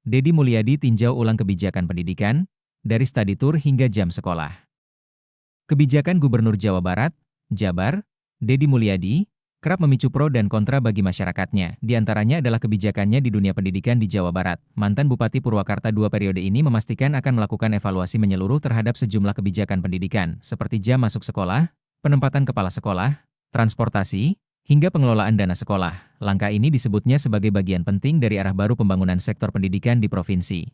Dedi Mulyadi tinjau ulang kebijakan pendidikan, dari study tour hingga jam sekolah. Kebijakan Gubernur Jawa Barat, Jabar, Dedi Mulyadi, kerap memicu pro dan kontra bagi masyarakatnya. Di antaranya adalah kebijakannya di dunia pendidikan di Jawa Barat. Mantan Bupati Purwakarta 2 periode ini memastikan akan melakukan evaluasi menyeluruh terhadap sejumlah kebijakan pendidikan, seperti jam masuk sekolah, penempatan kepala sekolah, transportasi, hingga pengelolaan dana sekolah. Langkah ini disebutnya sebagai bagian penting dari arah baru pembangunan sektor pendidikan di provinsi.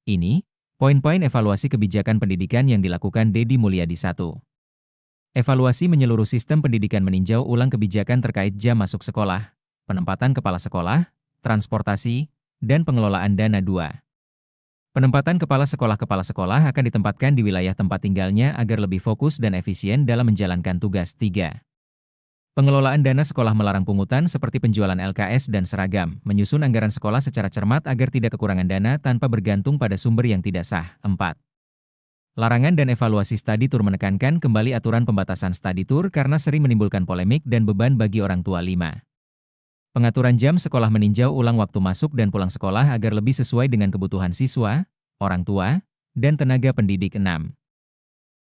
Ini, poin-poin evaluasi kebijakan pendidikan yang dilakukan Dedi Mulyadi 1. Evaluasi menyeluruh sistem pendidikan meninjau ulang kebijakan terkait jam masuk sekolah, penempatan kepala sekolah, transportasi, dan pengelolaan dana 2. Penempatan kepala sekolah akan ditempatkan di wilayah tempat tinggalnya agar lebih fokus dan efisien dalam menjalankan tugas 3. Pengelolaan dana sekolah melarang pungutan seperti penjualan LKS dan seragam, menyusun anggaran sekolah secara cermat agar tidak kekurangan dana tanpa bergantung pada sumber yang tidak sah. 4. Larangan dan evaluasi study tour menekankan kembali aturan pembatasan study tour karena sering menimbulkan polemik dan beban bagi orang tua. 5. Pengaturan jam sekolah meninjau ulang waktu masuk dan pulang sekolah agar lebih sesuai dengan kebutuhan siswa, orang tua, dan tenaga pendidik. 6.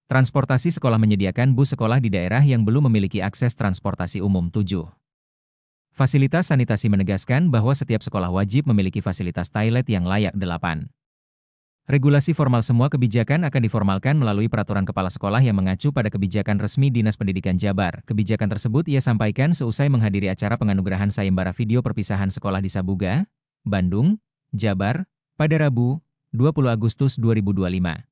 Transportasi sekolah menyediakan bus sekolah di daerah yang belum memiliki akses transportasi umum. 7. Fasilitas sanitasi menegaskan bahwa setiap sekolah wajib memiliki fasilitas toilet yang layak. 8. Regulasi formal semua kebijakan akan diformalkan melalui peraturan kepala sekolah yang mengacu pada kebijakan resmi Dinas Pendidikan Jabar. Kebijakan tersebut ia sampaikan seusai menghadiri acara penganugerahan sayembara video perpisahan sekolah di Sabuga, Bandung, Jabar, pada Rabu, 20 Agustus 2025.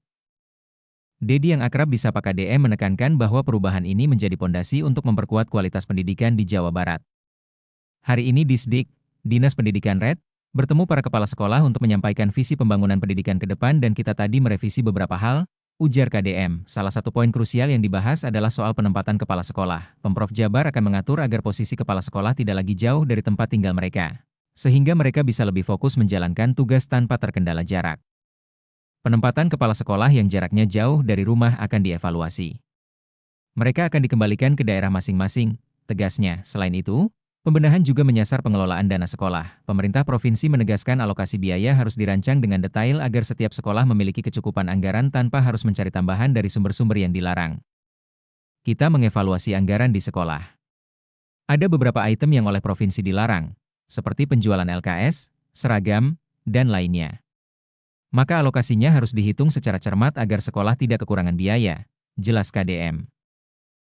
Dedi yang akrab disapa KDM menekankan bahwa perubahan ini menjadi pondasi untuk memperkuat kualitas pendidikan di Jawa Barat. Hari ini Disdik, Dinas Pendidikan RED, bertemu para kepala sekolah untuk menyampaikan visi pembangunan pendidikan ke depan dan kita tadi merevisi beberapa hal, ujar KDM. Salah satu poin krusial yang dibahas adalah soal penempatan kepala sekolah. Pemprov Jabar akan mengatur agar posisi kepala sekolah tidak lagi jauh dari tempat tinggal mereka, sehingga mereka bisa lebih fokus menjalankan tugas tanpa terkendala jarak. Penempatan kepala sekolah yang jaraknya jauh dari rumah akan dievaluasi. Mereka akan dikembalikan ke daerah masing-masing, tegasnya. Selain itu, pembenahan juga menyasar pengelolaan dana sekolah. Pemerintah provinsi menegaskan alokasi biaya harus dirancang dengan detail agar setiap sekolah memiliki kecukupan anggaran tanpa harus mencari tambahan dari sumber-sumber yang dilarang. Kita mengevaluasi anggaran di sekolah. Ada beberapa item yang oleh provinsi dilarang, seperti penjualan LKS, seragam, dan lainnya. Maka alokasinya harus dihitung secara cermat agar sekolah tidak kekurangan biaya, jelas KDM.